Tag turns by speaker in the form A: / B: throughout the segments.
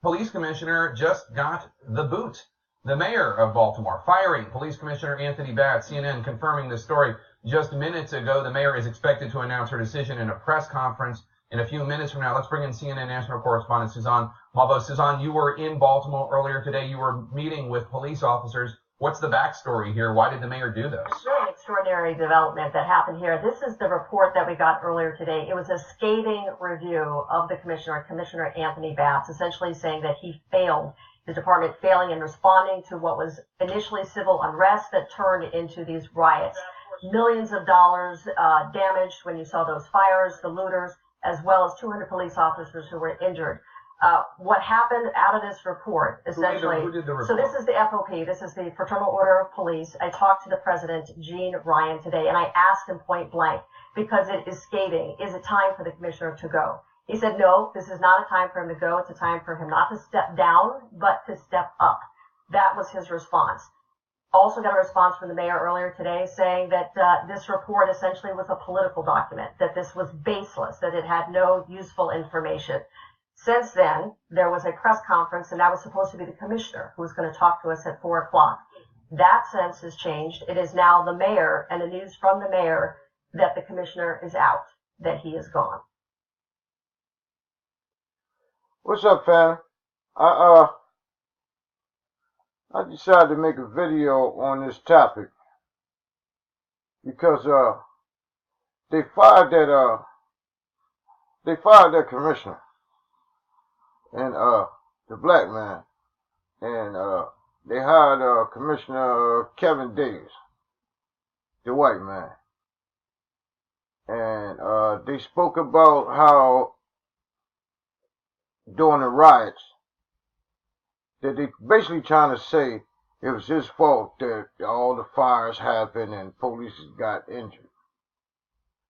A: police commissioner just got the boot. The mayor of Baltimore firing police commissioner Anthony Batts. CNN confirming this story just minutes ago. The mayor is expected to announce her decision in a press conference in a few minutes from now. Let's bring in CNN national correspondent Suzanne Malveaux. Suzanne, you were in Baltimore earlier today. You were meeting with police officers. What's the backstory here? Why did the mayor do this?
B: It's really an extraordinary development that happened here. This is the report that we got earlier today. It was a scathing review of the commissioner, Commissioner Anthony Batts, essentially saying that he failed, his department failing in responding to what was initially civil unrest that turned into these riots. Millions of dollars damaged when you saw those fires, the looters, as well as 200 police officers who were injured. What happened out of this report, essentially,
A: who did the report?
B: So this is the FOP, this is the Fraternal Order of Police. I talked to the president, Gene Ryan, today, and I asked him point blank, because it is scathing, is it time for the commissioner to go? He said, no, this is not a time for him to go. It's a time for him not to step down, but to step up. That was his response. Also got a response from the mayor earlier today saying that this report essentially was a political document, that this was baseless, that it had no useful information. Since then, there was a press conference, and that was supposed to be the commissioner who was going to talk to us at 4 o'clock. That sense has changed. It is now the mayor, and the news from the mayor that the commissioner is out, that he is gone.
C: What's up, fam? I decided to make a video on this topic because they fired that commissioner and the black man, and they hired Commissioner Kevin Davis, the white man, and they spoke about how during the riots that they basically trying to say it was his fault that all the fires happened and police got injured.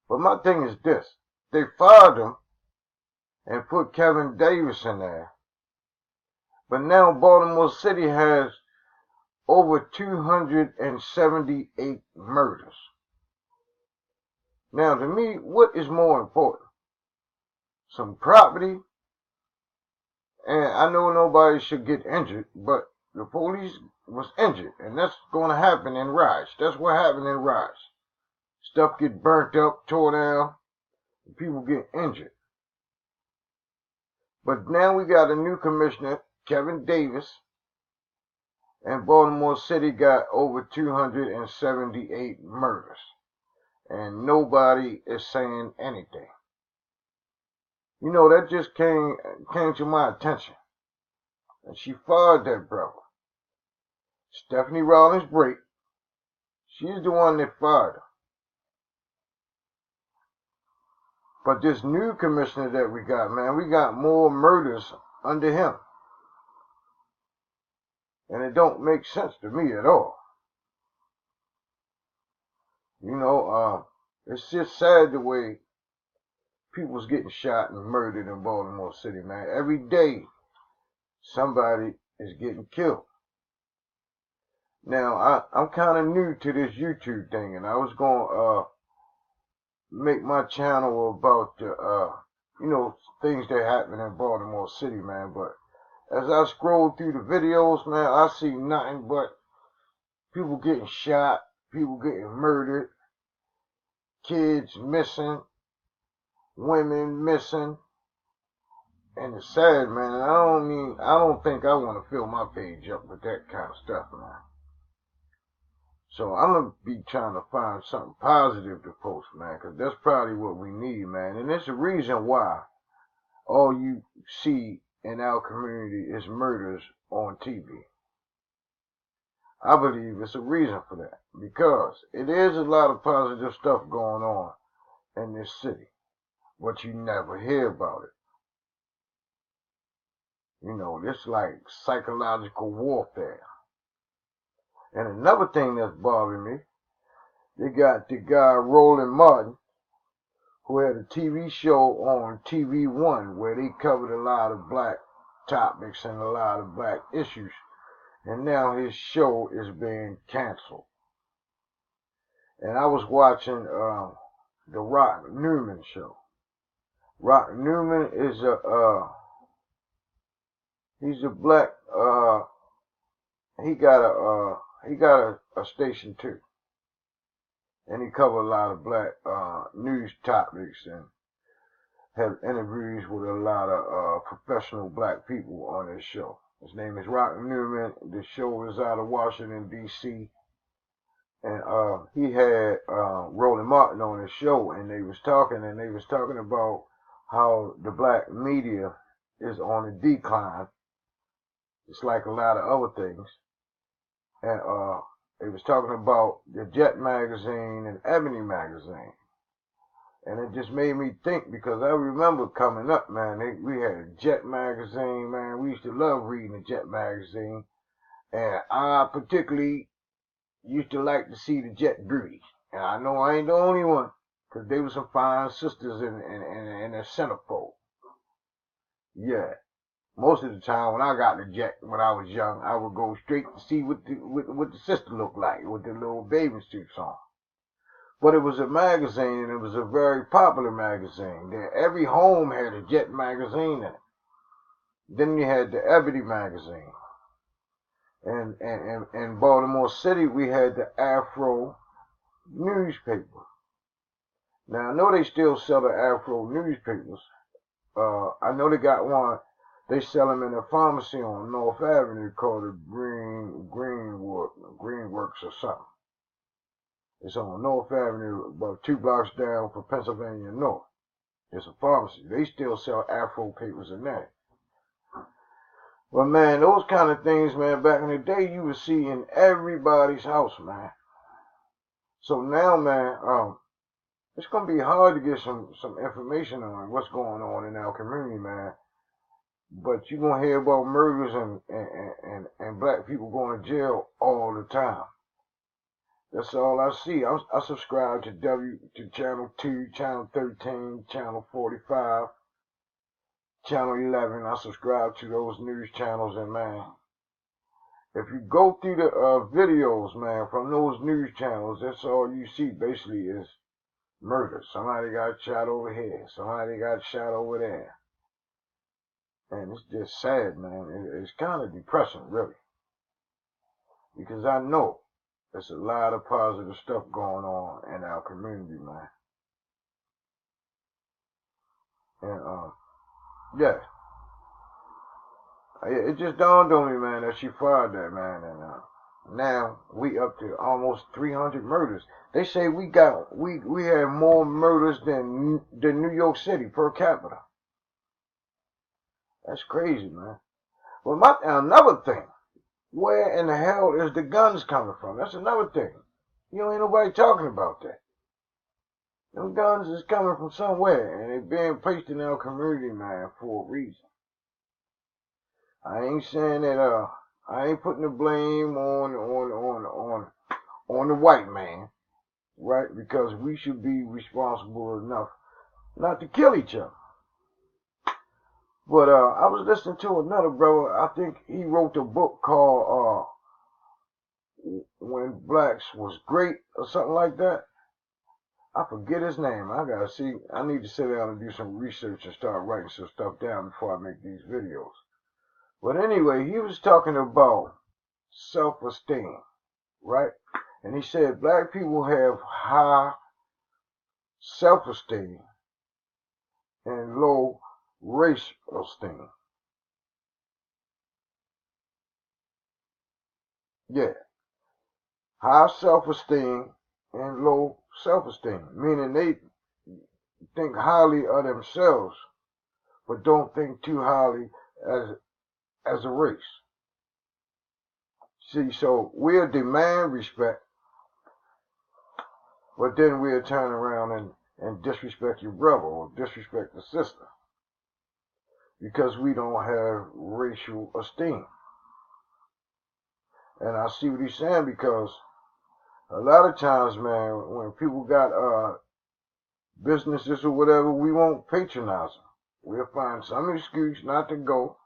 C: But my thing is this: they fired him and put Kevin Davis in there. But now Baltimore City has over 278 murders. Now, to me, what is more important? Some property? And I know nobody should get injured, but the police was injured, and that's going to happen in riots. That's what happened in riots. Stuff get burnt up, tore down, and people get injured. But now we got a new commissioner, Kevin Davis, and Baltimore City got over 278 murders, and nobody is saying anything. You know, that just came to my attention. And she fired that brother. Stephanie Rawlings Brake. She's the one that fired her. But this new commissioner that we got, man, we got more murders under him. And it don't make sense to me at all. You know, it's just sad the way people's getting shot and murdered in Baltimore City, man. Every day, somebody is getting killed. Now, I'm kind of new to this YouTube thing, and I was going to make my channel about things that happen in Baltimore City, man. But as I scroll through the videos, man, I see nothing but people getting shot, people getting murdered, kids missing, women missing, and it's sad, man. I don't think I want to fill my page up with that kind of stuff, man. So I'm gonna be trying to find something positive to post, man, because that's probably what we need, man. And it's the reason why all you see in our community is murders on TV. I believe it's a reason for that, because it is a lot of positive stuff going on in this city, but you never hear about it. You know, it's like psychological warfare. And another thing that's bothering me, they got the guy Roland Martin, who had a TV show on TV One where they covered a lot of black topics and a lot of black issues. And now his show is being canceled. And I was watching the Rock Newman show. Rock Newman is He's a black, he got a station too. And he covered a lot of black, news topics and have interviews with a lot of, professional black people on his show. His name is Rock Newman. The show is out of Washington, D.C. And he had Roland Martin on his show, and they was talking about how the black media is on a decline. It's like a lot of other things. And they was talking about the Jet magazine and Ebony magazine. And it just made me think, because I remember coming up, man, we had a Jet magazine, man. We used to love reading the Jet magazine. And I particularly used to like to see the Jet Beauties. And I know I ain't the only one, because there were some fine sisters in the centerfold. Yeah. Most of the time when I got the Jet, when I was young, I would go straight to see what the sister looked like, with the little bathing suits on. But it was a magazine, and it was a very popular magazine. Every home had a Jet magazine in it. Then you had the Ebony magazine. And in Baltimore City, we had the Afro newspaper. Now, I know they still sell the Afro newspapers. I know they got one. They sell them in a pharmacy on North Avenue called the Greenworks or something. It's on North Avenue, about 2 blocks down from Pennsylvania North. It's a pharmacy. They still sell Afro papers in there. But man, those kind of things, man, back in the day, you would see in everybody's house, man. So now, man, it's gonna be hard to get some information on what's going on in our community, man. But you're gonna hear about murders and black people going to jail all the time. That's all I see. I subscribe to Channel 2, Channel 13, Channel 45, Channel 11. I subscribe to those news channels, and man, if you go through the videos, man, from those news channels, that's all you see basically is murder. Somebody got shot over here. Somebody got shot over there. And it's just sad, man. It's kind of depressing, really. Because I know there's a lot of positive stuff going on in our community, man. And, yeah. It just dawned on me, man, that she fired that, man. And now we up to almost 300 murders. They say we have more murders than New York City per capita. That's crazy, man. But another thing, where in the hell is the guns coming from? That's another thing. Ain't nobody talking about that. Them guns is coming from somewhere, and they're being placed in our community, man, for a reason. I ain't saying that, I ain't putting the blame on the white man, right? Because we should be responsible enough not to kill each other. But I was listening to another brother. I think he wrote a book called When Blacks Was Great or something like that. I forget his name. I need to sit down and do some research and start writing some stuff down before I make these videos. But anyway, he was talking about self-esteem, right? And he said black people have high self-esteem and low racial esteem. Yeah. High self-esteem and low self-esteem. Meaning they think highly of themselves, but don't think too highly as a race. See, so we'll demand respect, but then we'll turn around and disrespect your brother or disrespect the sister. Because we don't have racial esteem. And I see what he's saying, because a lot of times, man, when people got businesses or whatever, we won't patronize them. We'll find some excuse not to go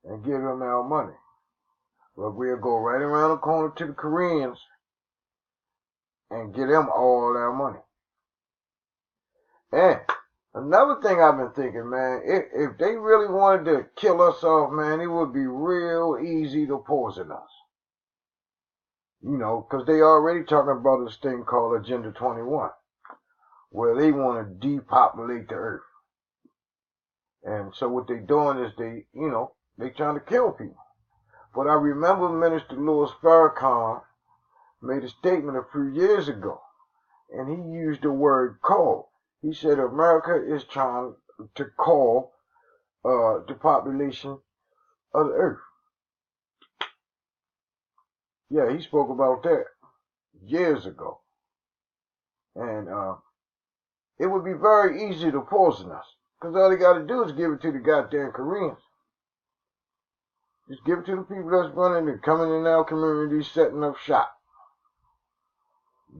C: and give them our money. But we'll go right around the corner to the Koreans and give them all our money. And Another thing I've been thinking, man, if they really wanted to kill us off, man, it would be real easy to poison us. You know, because they already talking about this thing called Agenda 21, where they want to depopulate the earth. And so what they doing is they trying to kill people. But I remember Minister Louis Farrakhan made a statement a few years ago, and he used the word call. He said America is trying to call the population of the earth. Yeah, he spoke about that years ago. And it would be very easy to poison us. Because all they got to do is give it to the goddamn Koreans. Just give it to the people that's running and coming in our communities, setting up shop.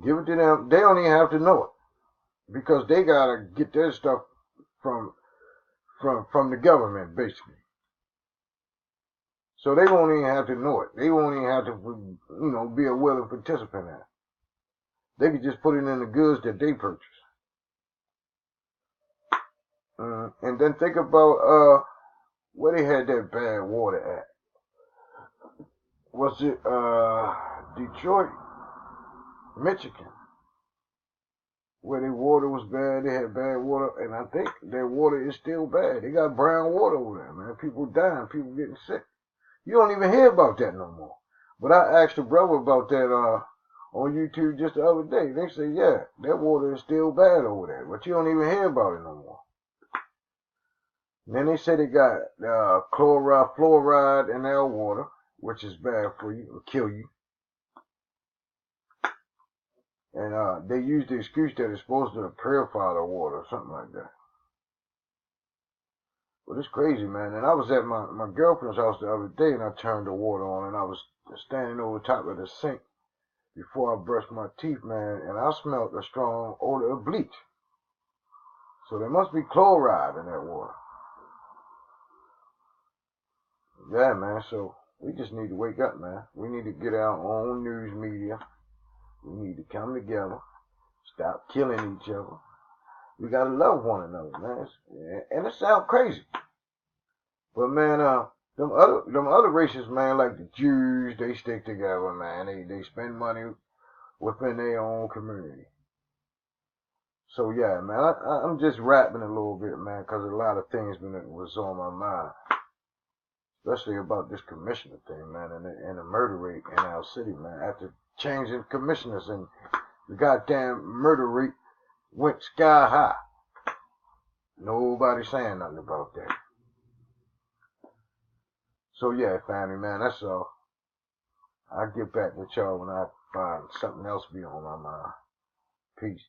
C: Give it to them. They don't even have to know it. Because they got to get their stuff from the government, basically. So they won't even have to know it. They won't even have to, be a willing participant in it. They could just put it in the goods that they purchase. And then think about where they had that bad water at. Was it Detroit, Michigan? Where their water was bad, they had bad water, and I think their water is still bad. They got brown water over there, man. People dying, people getting sick. You don't even hear about that no more. But I asked a brother about that on YouTube just the other day. They say, yeah, that water is still bad over there, but you don't even hear about it no more. And then they say they got chloride, fluoride in their water, which is bad for you, will kill you. And they use the excuse that it's supposed to purify the water or something like that. But it's crazy, man. And I was at my girlfriend's house the other day, and I turned the water on, and I was standing over top of the sink before I brushed my teeth, man, and I smelled a strong odor of bleach. So there must be chloride in that water. Yeah, man, so we just need to wake up, man. We need to get our own news media. We need to come together, stop killing each other. We gotta love one another, man. And it sounds crazy. But man, them other races, man, like the Jews, they stick together, man. They spend money within their own community. So yeah, man, I'm just rapping a little bit, man, because a lot of things was on my mind. Especially about this commissioner thing, man, and the murder rate in our city, man. After changing commissioners, and the goddamn murder rate went sky high. Nobody saying nothing about that. So yeah, family, man, that's all. I'll get back with y'all when I find something else be on my mind. Peace.